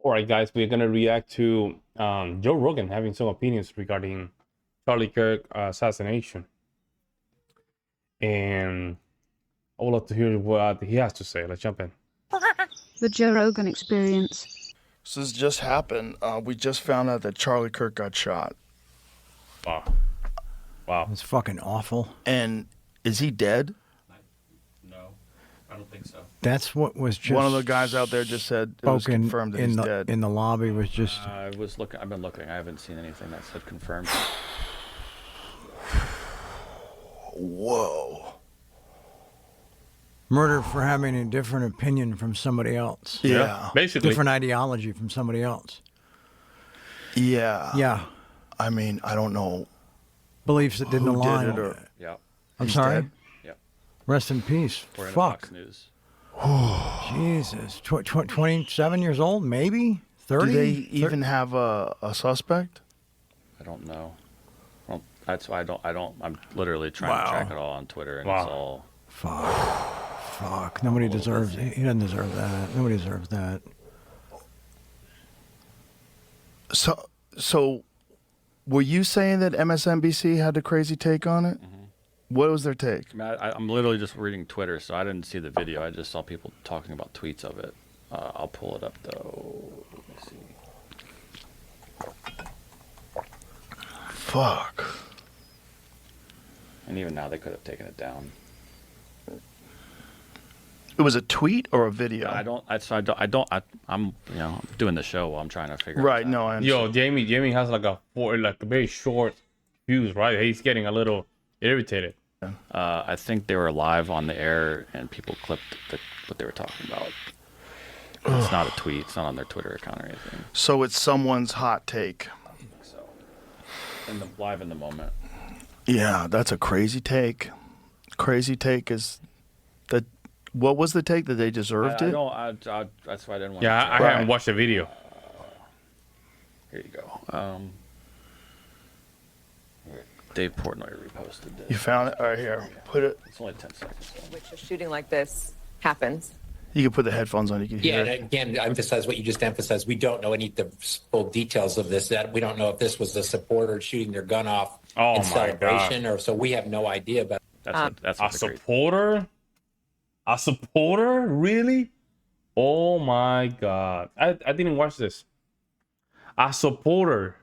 All right, guys, we're gonna react to Joe Rogan having some opinions regarding Charlie Kirk assassination, and I would love to hear what he has to say. Let's jump in. The Joe Rogan Experience. So this just happened. We just found out that Charlie Kirk got shot. Wow, wow, It's fucking awful. And is he dead? No, I don't think so. That's what was just One of the guys out there just said it was spoken confirmed that in he's the dead. in the lobby was just I was looking. I've been looking. I haven't seen anything that said confirmed. Whoa. murder for having a different opinion from somebody else. Yeah. basically. Different ideology from somebody else. Yeah. Yeah. I mean, I don't know. Beliefs that didn't Who did align. it or- Yeah. I'm He's sorry. dead? Yep. Rest in peace. We're in Fuck. Fox News. Jesus. 27 years old, maybe? 30? Do they even have a suspect? I don't know. Well, that's why I don't. I'm literally trying Wow. to track it all on Twitter, and Wow. it's all. Fuck. Nobody deserves it. He doesn't deserve that. Nobody deserves that. So were you saying that MSNBC had a crazy take on it? What was their take? I mean, I'm literally just reading Twitter, so I didn't see the video. I just saw people talking about tweets of it. I'll pull it up though. Let me see. Fuck. And even now, they could have taken it down. It was a tweet or a video? I'm doing the show while I'm trying to figure. Right. it out. No, I understand. Yo, Jamie has like a very short fuse, right? He's getting a little irritated. I think they were live on the air, and people clipped what they were talking about. It's not a tweet. It's not on their Twitter account or anything. So it's someone's hot take. So, live in the moment. Yeah, that's a crazy take. Crazy take is that. What was the take, that they deserved I it? don't. That's why I didn't want. Yeah, to I haven't watched the video. Here you go. Dave Portnoy reposted it. You found it? All right, here. Put it. It's only 10 seconds. Which a shooting like this happens. You can put the headphones on. You can Yeah, hear and it. again, to emphasize what you just emphasized, we don't know any of the full details of this. That we don't know if this was a supporter shooting their gun off Oh in my celebration, or so we have no idea. But That's A what the great- supporter? A supporter? Really? Oh my god. I didn't watch this. A supporter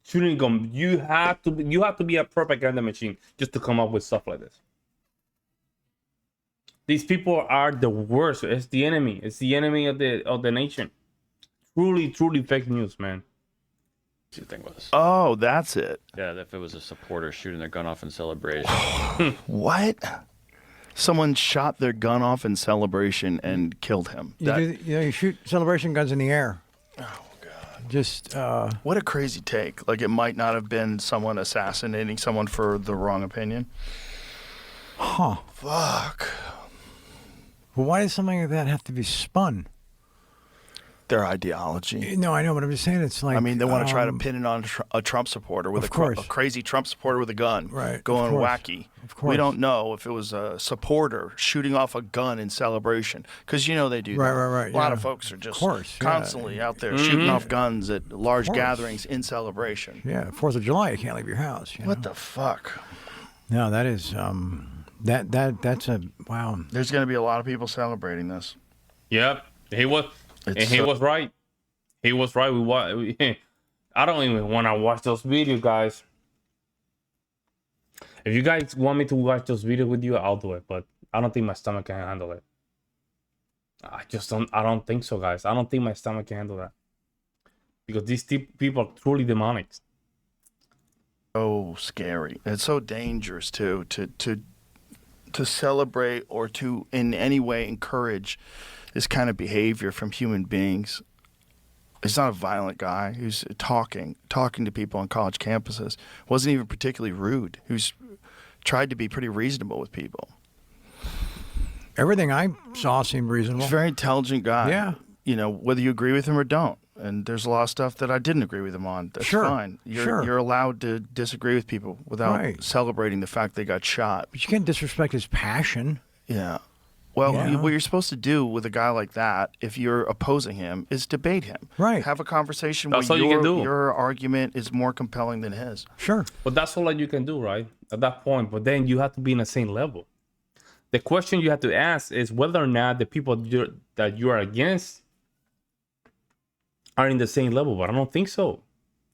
shooting gun. You have to be a propaganda machine just to come up with stuff like this. These people are the worst. It's the enemy. It's the enemy of the nation. Truly fake news, man. the thing was. Oh, that's it. Yeah, if it was a supporter shooting their gun off in celebration. What? Someone shot their gun off in celebration and killed him. You shoot celebration guns in the air. Oh, God. Just, What a crazy take. Like, it might not have been someone assassinating someone for the wrong opinion. huh. Fuck. Well, why does something like that have to be spun? Their ideology. No, I know, but I'm just saying it's like... I mean, they want to try to pin it on a Trump supporter with Of course. a crazy Trump supporter with a gun, Right, going of course. wacky. Of course. We don't know if it was a supporter shooting off a gun in celebration, because you know they do. Right, that. right. A lot Yeah. of folks are just course, yeah. constantly out there shooting off guns at large gatherings in celebration. Yeah, 4th of July, you can't leave your house. You What know? the fuck? No, that is... That's a... Wow. There's going to be a lot of people celebrating this. Yep. He was right. He was right. I don't even want to watch those videos, guys. If you guys want me to watch those videos with you, I'll do it. But I don't think my stomach can handle it. I don't think so, guys. I don't think my stomach can handle that. Because these people are truly demonic. So scary. It's so dangerous too to celebrate or to in any way encourage this kind of behavior from human beings. He's not a violent guy who's talking to people on college campuses. Wasn't even particularly rude. Who's tried to be pretty reasonable with people. Everything I saw seemed reasonable. He's a very intelligent guy. Yeah. You know, whether you agree with him or don't. And there's a lot of stuff that I didn't agree with him on. That's Sure, fine. sure. You're allowed to disagree with people without Right. celebrating the fact they got shot. But you can't disrespect his passion. Yeah. Well, Yeah. what you're supposed to do with a guy like that, if you're opposing him, is debate him. Right. Have a conversation That's where all you can do. your argument is more compelling than his. Sure. But that's all that you can do, right? At that point. But then you have to be in the same level. The question you have to ask is whether or not the people that you are against are in the same level. But I don't think so.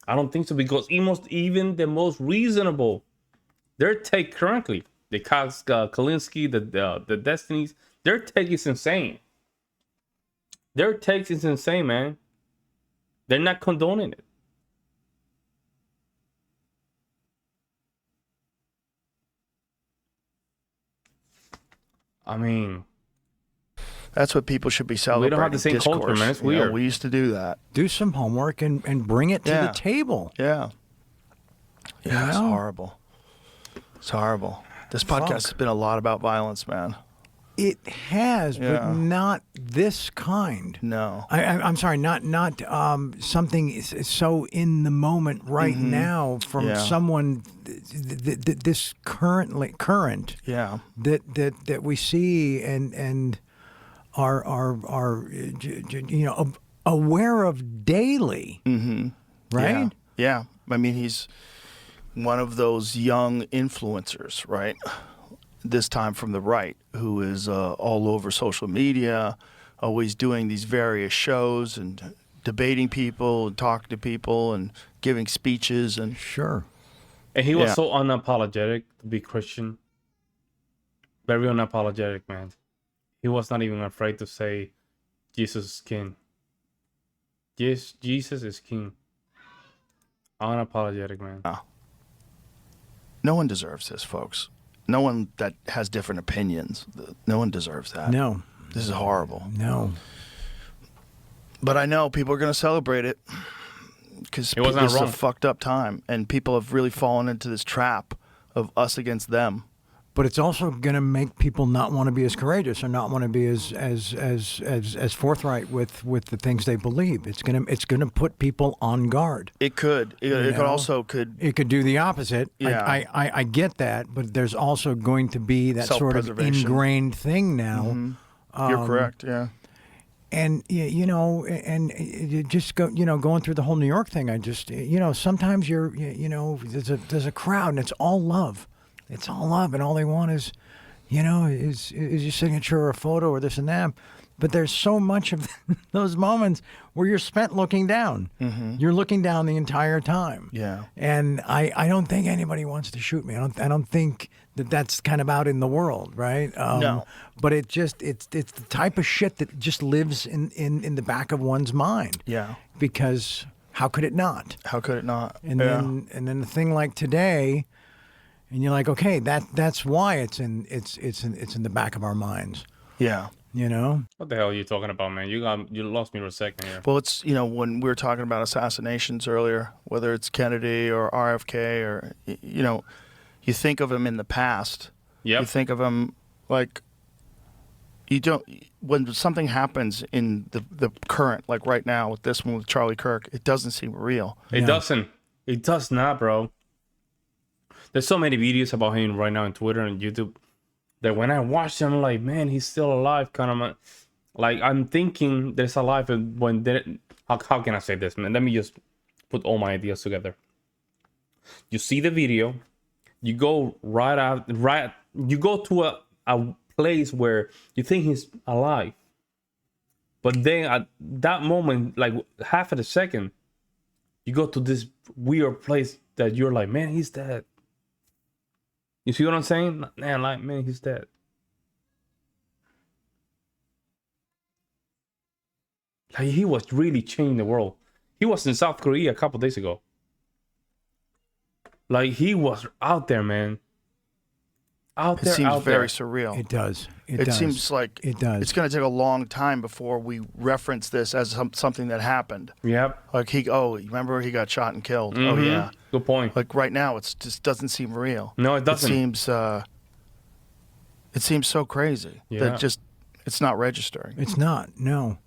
I don't think so, because even the most reasonable, their take currently, the Kalinske, the Destinies, their take is insane. Their take is insane, man. They're not condoning it. I mean, That's what people should be celebrating. we don't have the same culture, discourse. man. It's You know, weird. we used to do that. Do some homework and bring it to Yeah. the table. Yeah. Yeah, it's know? horrible. It's horrible. This podcast has been a lot about violence, man. It has, Yeah. but not this kind. No. I'm sorry, not something so in the moment right now from Yeah. someone this current Yeah. that we see and are you know aware of daily, right? Yeah. I mean, he's one of those young influencers, right? This time from the right, who is all over social media, always doing these various shows and debating people and talking to people and giving speeches. And Sure. And he was Yeah. so unapologetic to be Christian. Very unapologetic, man. He was not even afraid to say Jesus is king. Yes, Jesus is king. Unapologetic, man. no one deserves this, folks. No one that has different opinions. No one deserves that. No. This is horrible. No. But I know people are going to celebrate it because It wasn't this is wrong. a fucked up time, and people have really fallen into this trap of us against them. But it's also going to make people not want to be as courageous or not want to be as forthright with the things they believe. It's gonna put people on guard. It could. It could know? also It could do the opposite. Yeah. I get that, but there's also going to be that sort of Self-preservation. ingrained thing now. You're correct. Yeah. And you know, and you just go, you know, going through the whole New York thing. I just, you know, sometimes you know, there's a crowd and it's all love. It's all love, and all they want is, you know, is your signature or a photo or this and that. But there's so much of those moments where you're spent looking down. You're looking down the entire time. Yeah. And I don't think anybody wants to shoot me. I don't think that's kind of out in the world, right? No. But it's the type of shit that just lives in the back of one's mind. Yeah. Because how could it not? How could it not? And yeah. then the thing like today, and you're like, okay, that's why it's in the back of our minds. Yeah. You know? What the hell are you talking about, man? You lost me for a second here. Well, it's, you know, when we were talking about assassinations earlier, whether it's Kennedy or RFK or, you know, you think of him in the past. Yep. You think of him like, you don't, when something happens in the current, like right now with this one with Charlie Kirk, it doesn't seem real. It doesn't. It does not, bro. There's so many videos about him right now on Twitter and YouTube that when I watch them, I'm like, man, he's still alive. Kind of like I'm thinking there's a life when there. How can I say this, man? Let me just put all my ideas together. You see the video, you go you go to a place where you think he's alive, but then at that moment, like half of a second, you go to this weird place that you're like, man, he's dead. You see what I'm saying? Man, like, man, he's dead. Like, he was really changing the world. He was in South Korea a couple days ago. Like, he was out there, man. Out It there, seems out very there. surreal. It does. It seems like it does. it's going to take a long time before we reference this as something that happened. Yep. Like remember he got shot and killed. Oh Mhm. yeah. Good point. Like right now, it just doesn't seem real. No, it doesn't. It seems so crazy Yeah. that just it's not registering. It's not. No.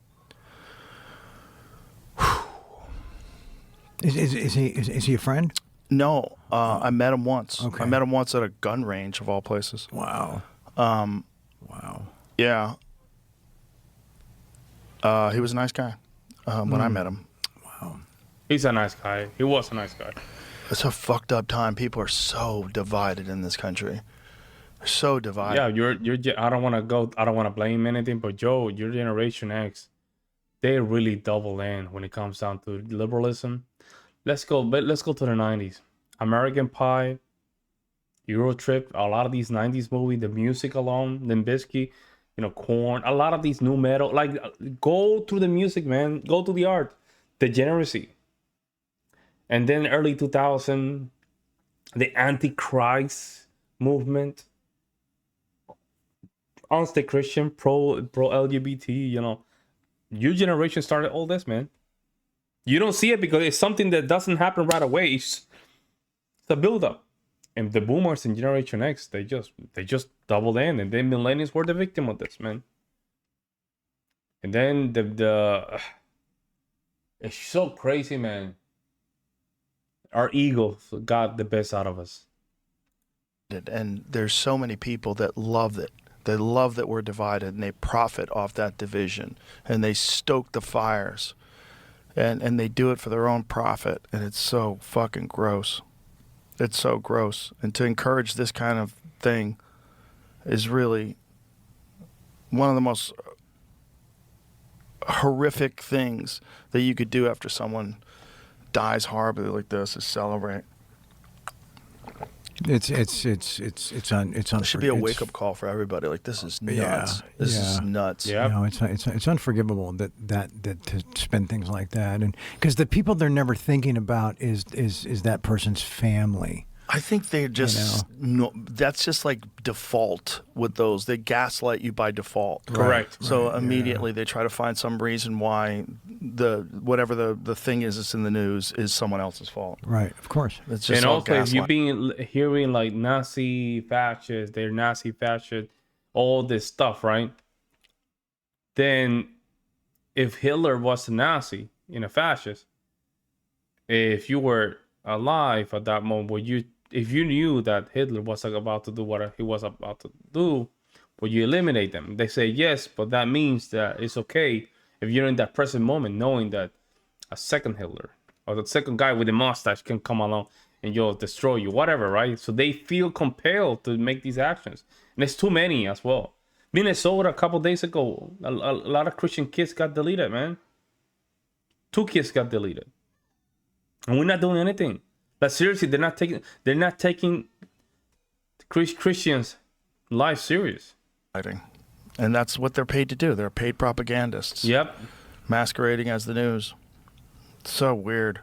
Is he a friend? No, I met him once. Okay. I met him once at a gun range of all places. Wow. Um, Wow. Yeah. He was a nice guy when I met him. He's a nice guy. He was a nice guy. It's a fucked up time. People are so divided in this country. So divided. Yeah, I don't want to blame anything, but Joe, your Generation X, they really double in when it comes down to liberalism. Let's go to the 90s. American Pie, Euro Trip, a lot of these 90s movies, the music alone, Limp Bizkit, Korn, a lot of these new metal, like go through the music, man. Go to the art, degeneracy. And then early 2000, the Antichrist movement, unstay Christian, pro LGBT, your generation started all this, man. You don't see it because it's something that doesn't happen right away. It's a build-up. And the boomers in Generation X, they just doubled in, and then millennials were the victim of this, man. And then it's so crazy, man. Our ego got the best out of us. And there's so many people that love it. They love that we're divided, and they profit off that division, and they stoke the fires, and they do it for their own profit, and it's so fucking gross. It's so gross. And to encourage this kind of thing is really one of the most horrific things that you could do after someone dies horribly like this, is celebrate. It's It should be a wake up call for everybody. Like, this is nuts. This is nuts. Yeah. It's unforgivable that to spend things like that, and because the people they're never thinking about is that person's family. I think they just that's just like default with those. They gaslight you by default. Correct. So immediately they try to find some reason why whatever the thing is that's in the news is someone else's fault. Right, of course. It's just And all also, if you're gaslight. hearing like Nazi fascists, they're Nazi fascists, all this stuff, right? Then, if Hitler was a Nazi and a fascist, if you were alive at that moment, if you knew that Hitler was about to do what he was about to do, would you eliminate them? They say yes, but that means that it's okay if you're in that present moment, knowing that a second Hitler or the second guy with a mustache can come along and destroy you, whatever, right? So they feel compelled to make these actions, and it's too many as well. Minnesota, a couple days ago, a lot of Christian kids got deleted, man. 2 kids got deleted, and we're not doing anything. But seriously, they're not taking Christians' life serious. And that's what they're paid to do. They're paid propagandists. Yep. Masquerading as the news. It's so weird.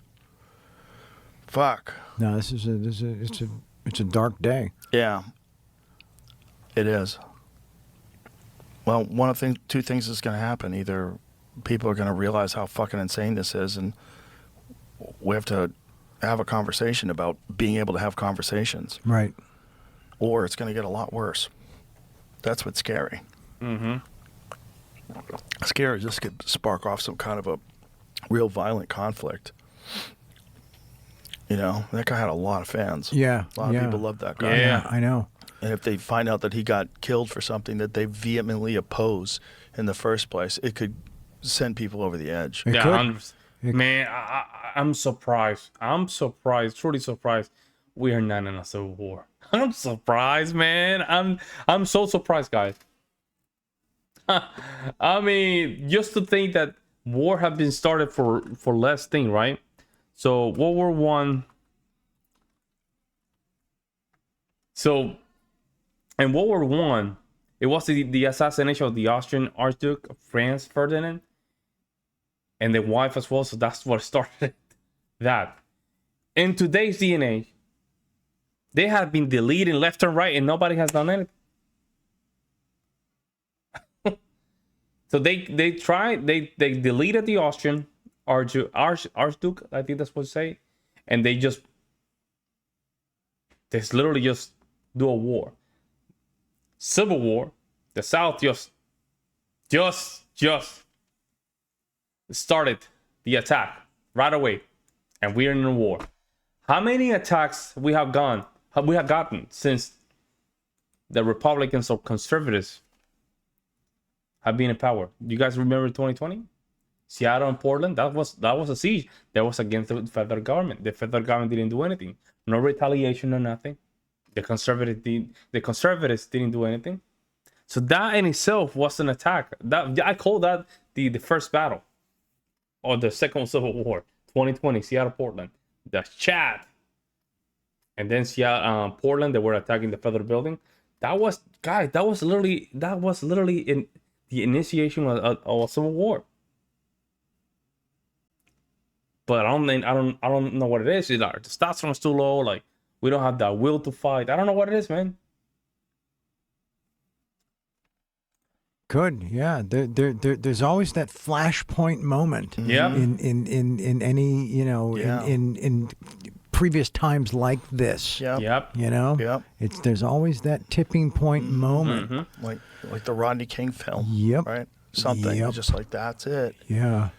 Fuck. No, it's a dark day. Yeah. It is. Well, one of two things is going to happen. Either people are going to realize how fucking insane this is, and we have to have a conversation about being able to have conversations. Right. Or it's going to get a lot worse. That's what's scary. Mm-hmm. Scary just could spark off some kind of a real violent conflict. That guy had a lot of fans. Yeah. A lot of people loved that guy. Yeah. I know. And if they find out that he got killed for something that they vehemently oppose in the first place, it could send people over the edge. It Yeah, could. man, I'm surprised. I'm surprised, truly surprised. We are not in a civil war. I'm surprised, man. I'm so surprised, guys. I mean, just to think that war have been started for less thing, right? So World War One. So in World War One, it was the assassination of the Austrian Archduke of France, Ferdinand, and the wife as well. So that's what started that. In today's DNA, they have been deleting left and right, and nobody has done anything. So they deleted the Austrian Archduke, I think that's what to say, and they literally just do a war, civil war. The South just started the attack right away, and we're in a war. How many attacks we have gotten since the Republicans or conservatives have been in power. You guys remember 2020? Seattle and Portland, that was a siege that was against the federal government. The federal government didn't do anything. No retaliation or nothing. The conservatives didn't do anything. So that in itself was an attack. That I call that the first battle or the second Civil War, 2020, Seattle, Portland. The chat. And then Seattle, Portland, they were attacking the federal building. That was literally in the initiation of a civil war. But I don't know what it is. The testosterone's too low. Like, we don't have that will to fight. I don't know what it is, man. Could, yeah. There's always that flashpoint moment. Yeah. In any, you know, Yeah. in previous times like this. Yep. Yep. You know, Yep. there's always that tipping point moment. Mm-hmm. Like the Rodney King film. Yep. Right. Something Yep. just like that's it. Yeah.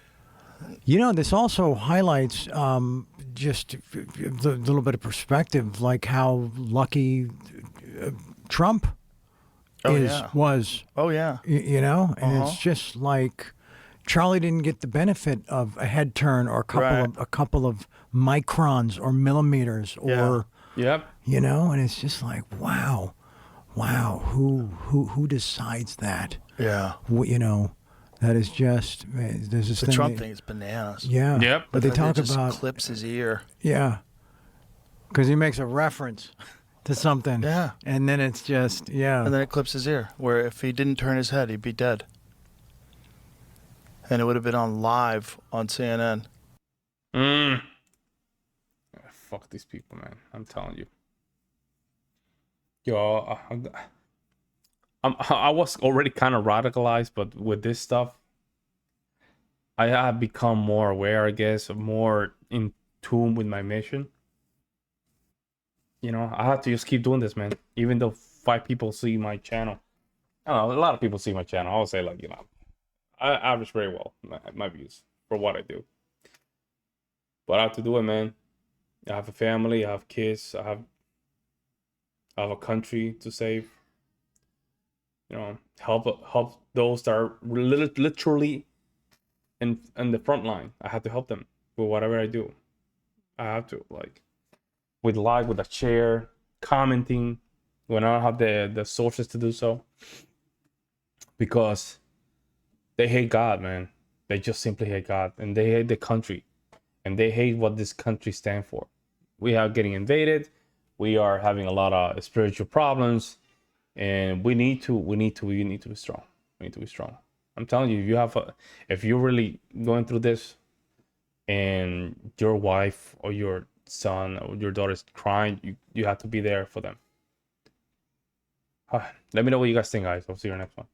You know, this also highlights just a little bit of perspective, like how lucky Trump was. Oh yeah. You know, and it's just like Charlie didn't get the benefit of a head turn or a couple of microns or millimeters or Yep. you know, and it's just like wow, who decides that? Yeah. You know, that is just there's this The thing Trump thing is bananas. Yeah. Yep. But they then talk just about clips his ear. yeah, because he makes a reference to something. Yeah. And then it's just And then it clips his ear, where if he didn't turn his head, he'd be dead. And it would have been on live on CNN. Fuck these people, man. I'm telling you. Yo, I was already kind of radicalized, but with this stuff, I have become more aware, I guess, more in tune with my mission. You know, I have to just keep doing this, man. Even though 5 people see my channel. I don't know, a lot of people see my channel. I would say, like, you know, I average very well my views for what I do. But I have to do it, man. I have a family, I have kids, I have a country to save. You know, help those that are literally in the front line. I have to help them with whatever I do. I have to, like, with live, with a chair, commenting when I don't have the sources to do so. Because they hate God, man. They just simply hate God, and they hate the country, and they hate what this country stands for. We are getting invaded. We are having a lot of spiritual problems, and we need to be strong. We need to be strong. I'm telling you, if you're really going through this, and your wife or your son or your daughter is crying, you have to be there for them. Let me know what you guys think, guys. I'll see you in the next one.